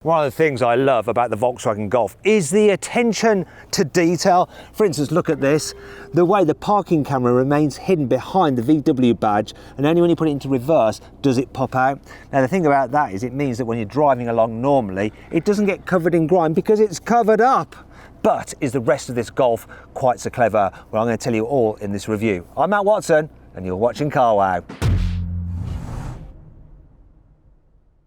One of the things I love about the Volkswagen Golf is the attention to detail. For instance, look at this. The way the parking camera remains hidden behind the VW badge, and only when you put it into reverse does it pop out. Now the thing about that is it means that when you're driving along normally, it doesn't get covered in grime because it's covered up. But is the rest of this Golf quite so clever? Well, I'm going to tell you all in this review. I'm Matt Watson, and you're watching CarWow.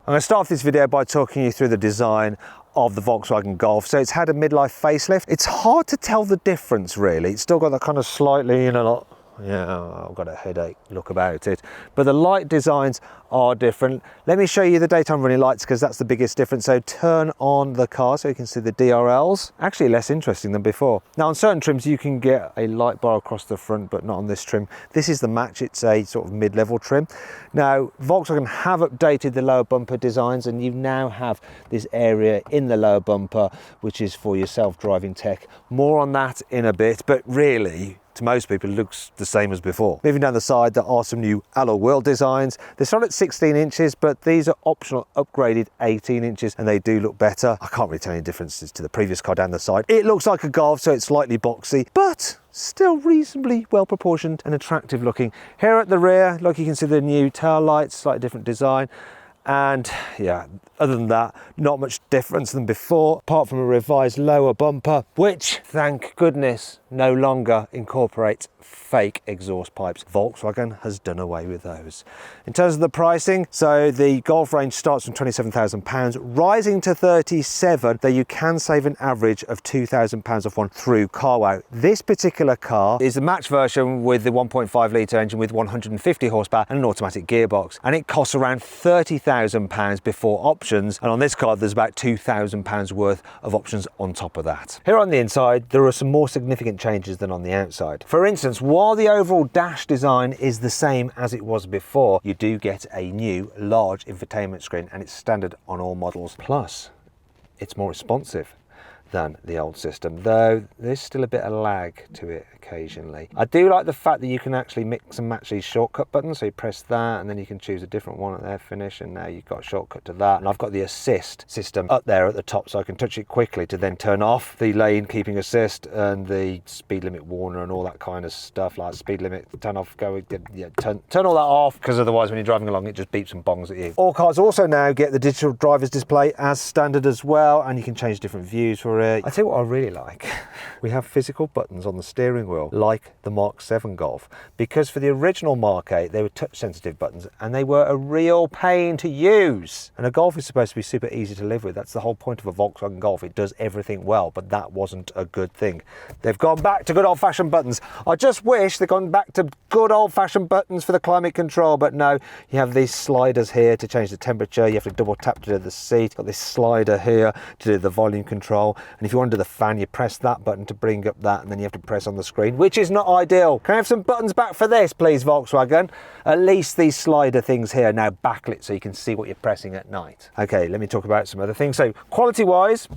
I'm going to start off this video by talking you through the design of the Volkswagen Golf. So it's had a midlife facelift. It's hard to tell the difference really. It's still got that kind of slightly, yeah, I've got a headache look about it. But the light designs are different. Let me show you the daytime running lights because that's the biggest difference. So turn on the car so you can see the DRLs. Actually less interesting than before. Now on certain trims you can get a light bar across the front, but not on this trim. This is the match, it's a sort of mid-level trim. Now Volkswagen have updated the lower bumper designs and you now have this area in the lower bumper which is for your self-driving tech. More on that in a bit, but really to most people it looks the same as before. Moving down the side, there are some new alloy wheel designs. They start at 16 inches, but these are optional upgraded 18 inches and they do look better. I can't really tell any differences to the previous car down the side. It looks like a Golf, so it's slightly boxy, but still reasonably well proportioned and attractive looking. Here at the rear, look, you can see the new tail lights, slightly different design. And yeah, other than that, not much difference than before, apart from a revised lower bumper, which, thank goodness, no longer incorporates fake exhaust pipes. Volkswagen has done away with those. In terms of the pricing, so the Golf range starts from £27,000, rising to 37, though you can save an average of £2,000 off one through CarWow. This particular car is the match version with the 1.5 litre engine with 150 horsepower and an automatic gearbox, and it costs around £30,000 before options, and on this car there's about £2,000 worth of options on top of that. Here on the inside there are some more significant changes than on the outside. For instance, while the overall dash design is the same as it was before, you do get a new large infotainment screen and it's standard on all models. Plus, it's more responsive than the old system, though there's still a bit of lag to it occasionally. I do like the fact that you can actually mix and match these shortcut buttons, so you press that and then you can choose a different one at their finish, and now you've got a shortcut to that. And I've got the assist system up there at the top, so I can touch it quickly to then turn off the lane keeping assist and the speed limit warner and all that kind of stuff, like speed limit, turn off, go, yeah, turn all that off, because otherwise when you're driving along it just beeps and bongs at you. All cars also now get the digital driver's display as standard as well, and you can change different views for it. I tell you what I really like. We have physical buttons on the steering wheel like the Mark 7 Golf, because for the original Mark 8 they were touch sensitive buttons and they were a real pain to use. And a Golf is supposed to be super easy to live with. That's the whole point of a Volkswagen Golf. It does everything well, but that wasn't a good thing. They've gone back to good old-fashioned buttons. I just wish they'd gone back to good old-fashioned buttons for the climate control, but no, you have these sliders here to change the temperature. You have to double tap to do the seat. Got this slider here to do the volume control, and if you want to do the fan you press that button to bring up that, and then you have to press on the screen, which is not ideal. Can I have some buttons back for this please, Volkswagen? At least these slider things here are now backlit so you can see what you're pressing at night. Okay, let me talk about some other things. So quality wise,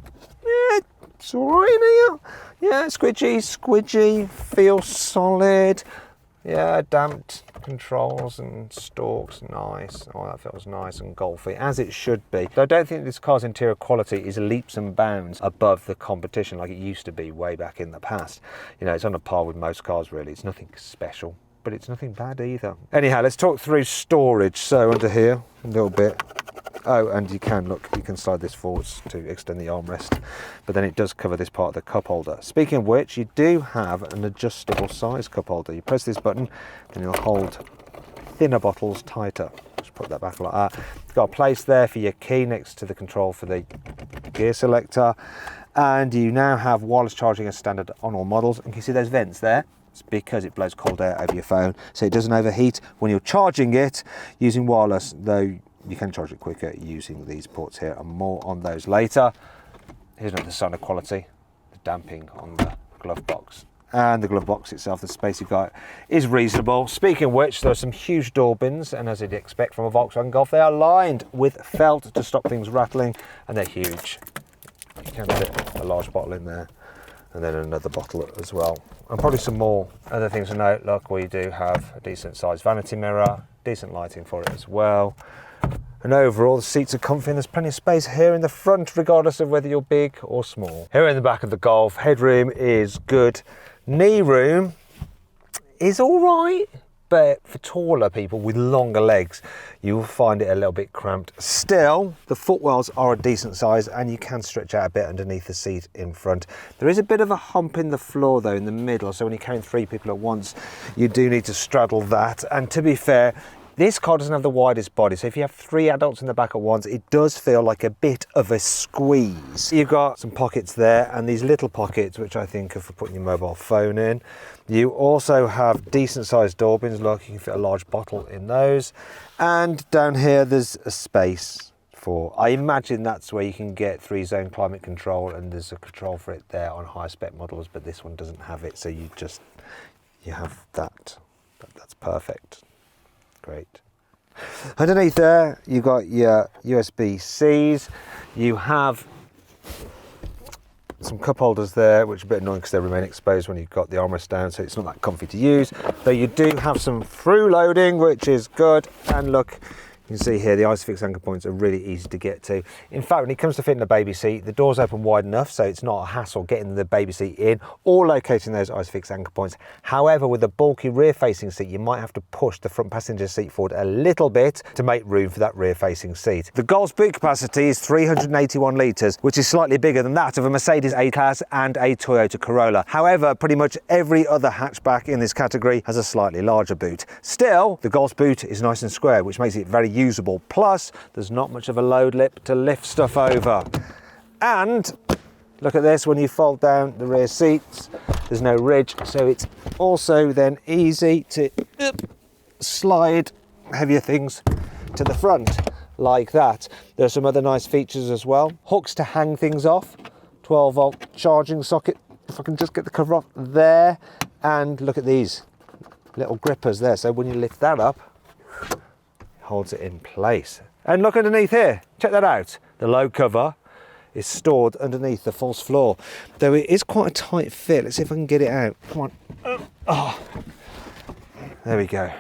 yeah, it's alright here. Yeah, squidgy, feels solid. Yeah, damped controls and stalks, nice. Oh, that feels nice and golfy, as it should be. Though I don't think this car's interior quality is leaps and bounds above the competition like it used to be way back in the past. You know, it's on a par with most cars really. It's nothing special, but it's nothing bad either. Anyhow, let's talk through storage. So under here, a little bit. Oh, and you can slide this forwards to extend the armrest, but then it does cover this part of the cup holder. Speaking of which, you do have an adjustable size cup holder. You press this button and it'll hold thinner bottles tighter. Just put that back like that. You've got a place there for your key next to the control for the gear selector, and you now have wireless charging as standard on all models. And you can see those vents there. It's because it blows cold air over your phone, so it doesn't overheat when you're charging it using wireless, though you can charge it quicker using these ports here, and more on those later. Here's another sign of quality, the damping on the glove box. And the glove box itself, the space you've got, is reasonable. Speaking of which, there are some huge door bins, and as you'd expect from a Volkswagen Golf, they are lined with felt to stop things rattling, and they're huge. You can fit a large bottle in there, and then another bottle as well. And probably some more other things to note. Look, we do have a decent sized vanity mirror, decent lighting for it as well. And overall, the seats are comfy and there's plenty of space here in the front, regardless of whether you're big or small. Here in the back of the Golf, headroom is good. Knee room is all right, but for taller people with longer legs, you will find it a little bit cramped. Still, the footwells are a decent size and you can stretch out a bit underneath the seat in front. There is a bit of a hump in the floor though, in the middle, so when you're carrying 3 people at once, you do need to straddle that. And to be fair, this car doesn't have the widest body, so if you have 3 adults in the back at once, it does feel like a bit of a squeeze. You've got some pockets there and these little pockets, which I think are for putting your mobile phone in. You also have decent sized door bins, look, you can fit a large bottle in those. And down here, there's a space for, I imagine that's where you can get 3-zone climate control, and there's a control for it there on higher spec models, but this one doesn't have it, so you have that. That's perfect. Great. Underneath there, you've got your USB-Cs. You have some cup holders there, which are a bit annoying because they remain exposed when you've got the armrest down, so it's not that comfy to use. But you do have some through loading, which is good. And look, you can see here the ISOFIX anchor points are really easy to get to. In fact, when it comes to fitting a baby seat, the doors open wide enough so it's not a hassle getting the baby seat in or locating those ISOFIX anchor points. However, with a bulky rear-facing seat, you might have to push the front passenger seat forward a little bit to make room for that rear-facing seat. The Golf's boot capacity is 381 litres, which is slightly bigger than that of a Mercedes A-Class and a Toyota Corolla. However, pretty much every other hatchback in this category has a slightly larger boot. Still, the Golf's boot is nice and square, which makes it very usable. Plus, there's not much of a load lip to lift stuff over. And look at this, when you fold down the rear seats, there's no ridge, so it's also then easy to slide heavier things to the front like that. There are some other nice features as well. Hooks to hang things off, 12-volt charging socket, if I can just get the cover off there. And look at these little grippers there, so when you lift that up, holds it in place. And look underneath here, check that out. The load cover is stored underneath the false floor, though it is quite a tight fit. Let's see if I can get it out. Come on. Oh, there we go.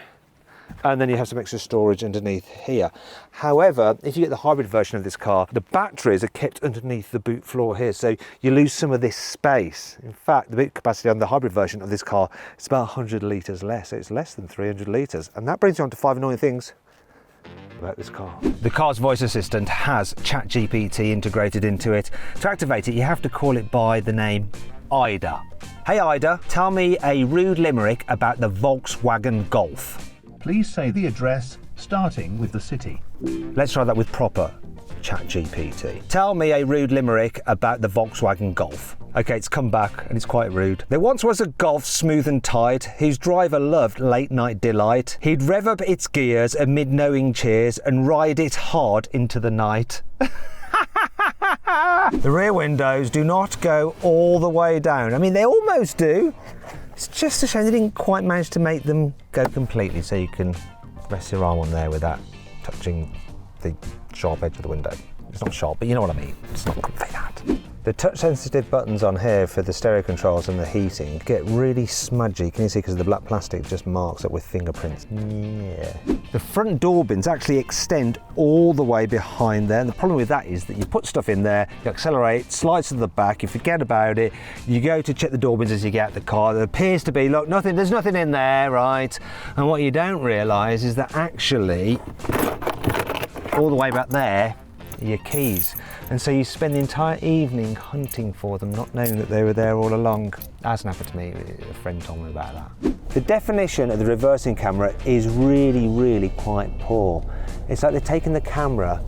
And then you have some extra storage underneath here. However, if you get the hybrid version of this car, the batteries are kept underneath the boot floor here, so you lose some of this space. In fact, the boot capacity on the hybrid version of this car is about 100 litres less, so it's less than 300 litres. And that brings you on to 5 annoying things about this car. The car's voice assistant has ChatGPT integrated into it. To activate it, you have to call it by the name Ida. Hey Ida, tell me a rude limerick about the Volkswagen Golf. Please say the address, starting with the city. Let's try that with proper ChatGPT. Tell me a rude limerick about the Volkswagen Golf. Okay, it's come back and it's quite rude. There once was a Golf smooth and tight, whose driver loved late night delight. He'd rev up its gears amid knowing cheers and ride it hard into the night. The rear windows do not go all the way down. I mean, they almost do. It's just a shame they didn't quite manage to make them go completely, so you can rest your arm on there without touching the sharp edge of the window. It's not sharp, but you know what I mean. It's not comfy that. The touch sensitive buttons on here for the stereo controls and the heating get really smudgy. Can you see, because the black plastic just marks it with fingerprints. Yeah. The front door bins actually extend all the way behind there. And the problem with that is that you put stuff in there, you accelerate, slides to the back, you forget about it, you go to check the door bins as you get out the car. There appears to be, look, nothing, there's nothing in there, right? And what you don't realise is that actually, all the way back there, your keys, and so you spend the entire evening hunting for them, not knowing that they were there all along. That hasn't happened to me, a friend told me about that. The definition of the reversing camera is really quite poor. It's like they're taking the camera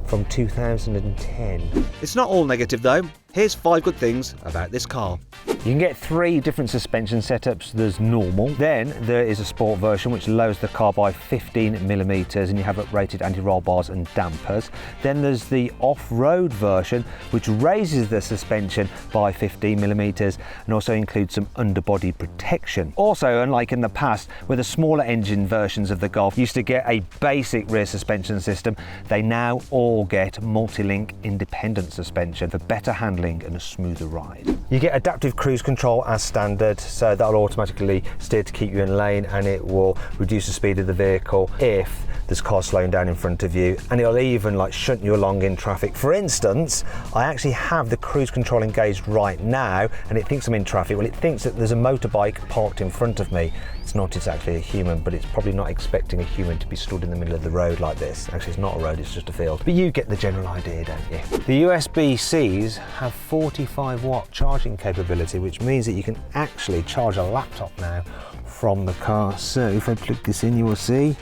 from 2010. It's not all negative though. Here's 5 good things about this car. You can get 3 different suspension setups. There's normal, then there is a sport version which lowers the car by 15mm and you have uprated anti-roll bars and dampers. Then there's the off-road version which raises the suspension by 15mm and also includes some underbody protection. Also, unlike in the past where the smaller engine versions of the Golf used to get a basic rear suspension system, they now all get multi-link independent suspension for better handling and a smoother ride. You get adaptive cruise control as standard, so that'll automatically steer to keep you in lane and it will reduce the speed of the vehicle if there's cars slowing down in front of you, and it'll even like shunt you along in traffic. For instance, I actually have the cruise control engaged right now, and it thinks I'm in traffic. Well, it thinks that there's a motorbike parked in front of me. It's not, it's actually a human, but it's probably not expecting a human to be stood in the middle of the road like this. Actually, it's not a road, it's just a field. But you get the general idea, don't you? The USB-Cs have 45-watt charging capability, which means that you can actually charge a laptop now from the car. So if I plug this in, you will see,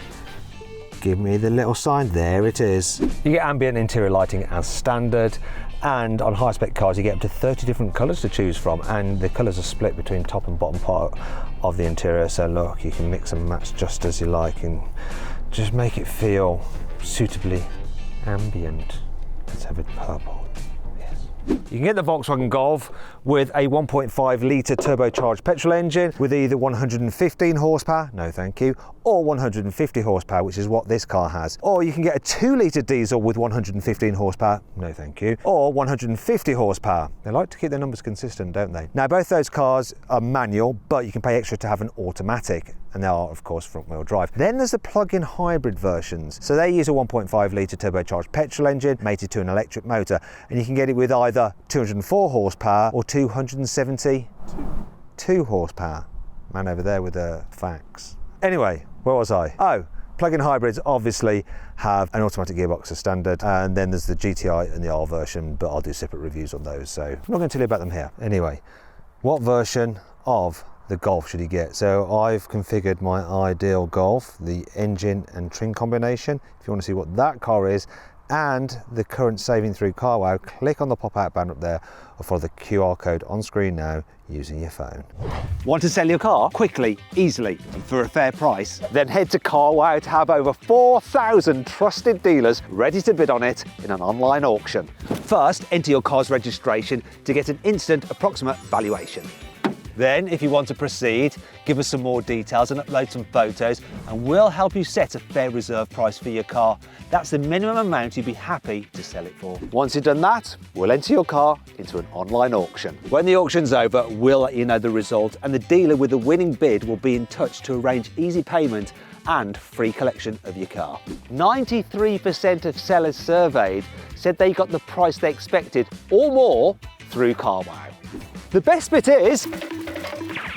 give me the little sign, there it is. You get ambient interior lighting as standard, and on high spec cars you get up to 30 different colours to choose from, and the colours are split between top and bottom part of the interior. So look, you can mix and match just as you like and just make it feel suitably ambient. Let's have it purple. You can get the Volkswagen Golf with a 1.5 litre turbocharged petrol engine with either 115 horsepower, no thank you, or 150 horsepower, which is what this car has. Or you can get a 2 litre diesel with 115 horsepower, no thank you, or 150 horsepower. They like to keep their numbers consistent, don't they? Now, both those cars are manual, but you can pay extra to have an automatic, and they are, of course, front-wheel drive. Then there's the plug-in hybrid versions. So they use a 1.5 litre turbocharged petrol engine mated to an electric motor, and you can get it with either 204 horsepower or 272 horsepower. Man over there with the facts. Anyway, where was I? Oh, plug-in hybrids obviously have an automatic gearbox as standard, and then there's the GTI and the R version, but I'll do separate reviews on those, so I'm not going to tell you about them here. Anyway, what version of the Golf should you get? So I've configured my ideal Golf, the engine and trim combination. If you want to see what that car is and the current saving through CarWow, click on the pop-out banner up there or follow the QR code on screen now using your phone. Want to sell your car quickly, easily, and for a fair price? Then head to CarWow to have over 4,000 trusted dealers ready to bid on it in an online auction. First, enter your car's registration to get an instant approximate valuation. Then, if you want to proceed, give us some more details and upload some photos, and we'll help you set a fair reserve price for your car. That's the minimum amount you'd be happy to sell it for. Once you've done that, we'll enter your car into an online auction. When the auction's over, we'll let you know the result, and the dealer with the winning bid will be in touch to arrange easy payment and free collection of your car. 93% of sellers surveyed said they got the price they expected or more through CarWow. The best bit is,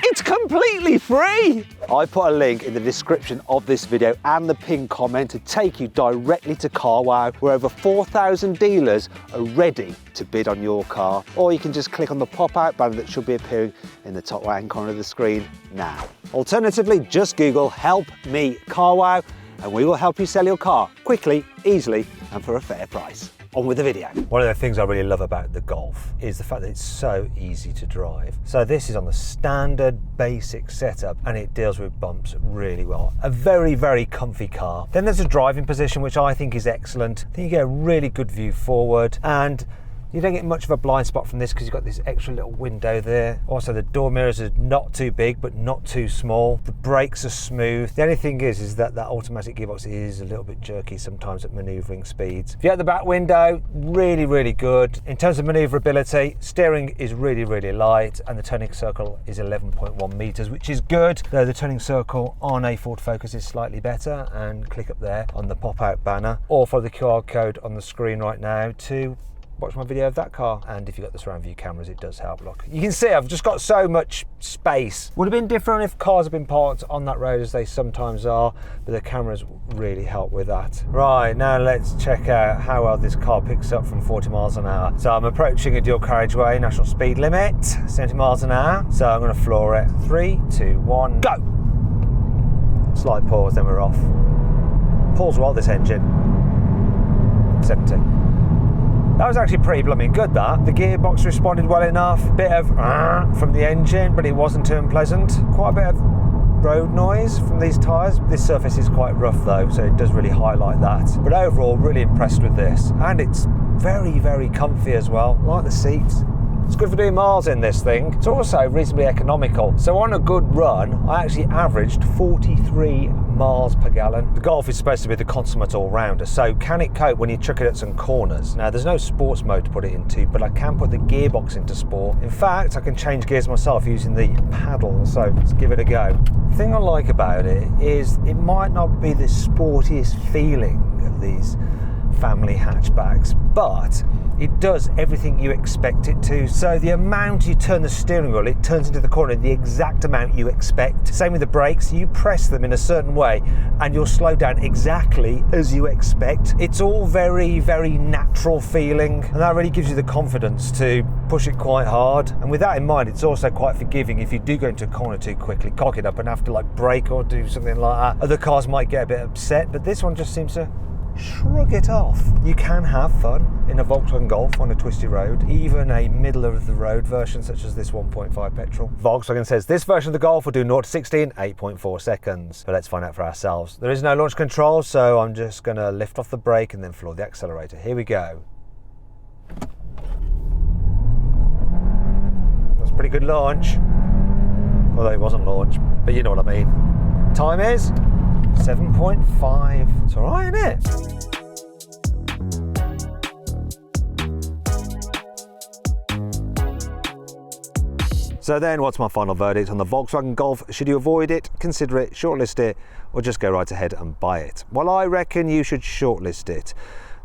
it's completely free! I put a link in the description of this video and the pinned comment to take you directly to CarWow, where over 4,000 dealers are ready to bid on your car. Or you can just click on the pop-out banner that should be appearing in the top right-hand corner of the screen now. Alternatively, just Google "Help Me CarWow" and we will help you sell your car quickly, easily, and for a fair price. On with the video. One of the things I really love about the Golf is the fact that it's so easy to drive. So this is on the standard basic setup and it deals with bumps really well. A very, very comfy car. Then there's a driving position, which I think is excellent. I think you get a really good view forward, and you don't get much of a blind spot from this because you've got this extra little window there. Also, the door mirrors are not too big but not too small. The brakes are smooth. The only thing is that automatic gearbox is a little bit jerky sometimes at manoeuvring speeds. If you have the back window, really, really good. In terms of manoeuvrability, steering is really, really light, and the turning circle is 11.1 meters, which is good. Though the turning circle on a Ford Focus is slightly better, and click up there on the pop-out banner or follow the QR code on the screen right now to watch my video of that car. And if you've got the surround view cameras, it does help. Look, you can see I've just got so much space. Would have been different if cars had been parked on that road, as they sometimes are, but the cameras really help with that. Right, now let's check out how well this car picks up from 40 miles an hour. So I'm approaching a dual carriageway, national speed limit, 70 miles an hour. So I'm going to floor it. 3, 2, 1, go! Slight pause, then we're off. Pulls well, this engine. 70. That was actually pretty blooming good, that. The gearbox responded well enough. Bit of from the engine, but it wasn't too unpleasant. Quite a bit of road noise from these tyres. This surface is quite rough though, so it does really highlight that. But overall, really impressed with this. And it's very, very comfy as well. I like the seats. It's good for doing miles in this thing. It's also reasonably economical. So on a good run, I actually averaged 43 miles per gallon. The Golf is supposed to be the consummate all-rounder, so can it cope when you chuck it at some corners? Now, there's no sports mode to put it into, but I can put the gearbox into sport. In fact, I can change gears myself using the paddle, so let's give it a go. The thing I like about it is it might not be the sportiest feeling of these family hatchbacks, but it does everything you expect it to. So the amount you turn the steering wheel, it turns into the corner the exact amount you expect. Same with the brakes, you press them in a certain way and you'll slow down exactly as you expect. It's all very, very natural feeling, and that really gives you the confidence to push it quite hard. And with that in mind, it's also quite forgiving if you do go into a corner too quickly, cock it up and have to like brake or do something like that. Other cars might get a bit upset, but this one just seems to shrug it off. You can have fun in a Volkswagen Golf on a twisty road, even a middle of the road version such as this 1.5 petrol. Volkswagen says this version of the Golf will do 0 to 60 in 8.4 seconds. But let's find out for ourselves. There is no launch control, so I'm just going to lift off the brake and then floor the accelerator. Here we go. That's a pretty good launch. Although it wasn't launch, but you know what I mean. Time is 7.5. It's all right, isn't it? So then, what's my final verdict on the Volkswagen Golf? Should you avoid it, consider it, shortlist it, or just go right ahead and buy it? Well, I reckon you should shortlist it.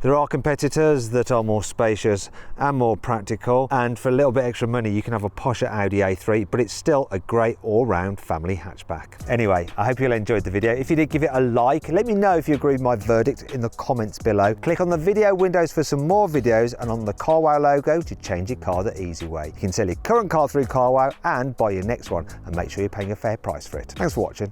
There are competitors that are more spacious and more practical, and for a little bit extra money you can have a posher Audi A3, but it's still a great all-round family hatchback. Anyway, I hope you all enjoyed the video. If you did, give it a like. Let me know if you agree with my verdict in the comments below. Click on the video windows for some more videos, and on the CarWow logo to change your car the easy way. You can sell your current car through CarWow and buy your next one, and make sure you're paying a fair price for it. Thanks for watching.